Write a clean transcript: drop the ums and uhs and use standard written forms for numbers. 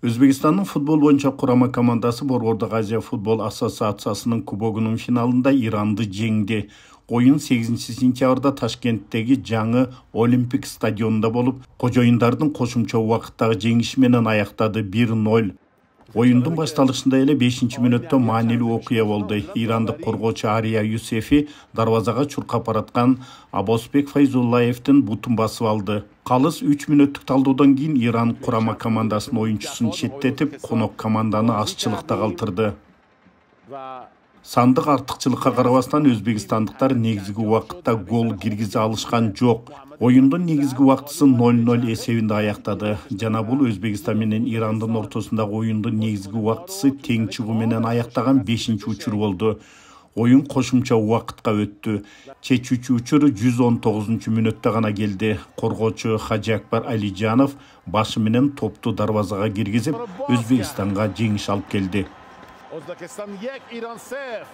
Өзбекстанның футбол боюнча құрама командасы Борбордук Азия футбол ассоциациясынын кубогунун финалында Иранды жеңди. Oyun 8 сентябрда Ташкенттеги жаңы Олимпик стадионунда болуп, кожоюндардын кошумча убакыттагы жеңиши менен аяктады 1-0. Oyundun baştalışında ele 5. minutта маанилүү окуя болду. Ирандык коргоочу Ария Юсефи дарвазага чуркап бараткан Абосбек Файзуллаевдин бутун басып алды. Калыс 3 минуттук талдоодон кийин Иран курама командасынын оюнчусун четтетип, конок команданы азчылыкта калтырды. Сандык артыкчылыкка карабастан өзбекстандыктар негизги убакытта гол киргизе алышкан жок. Oyundun негизги убактысы 0-0 эсебинде аяктады. Жана бул Өзбекстан менен Ирандын ортосундагы oyundun негизги убактысы тең чыгуу менен аяктаган 5-учур болду. Oyun кошумча убакытка өттү. Чечүүчү учур 119 мүнөттө гана келди. Коргоочу Хажиакбар Алижанов башы менен топту дарвазага киргизип, Өзбекстанга жеңиш алып келди. Özbekistan 1, İran 0.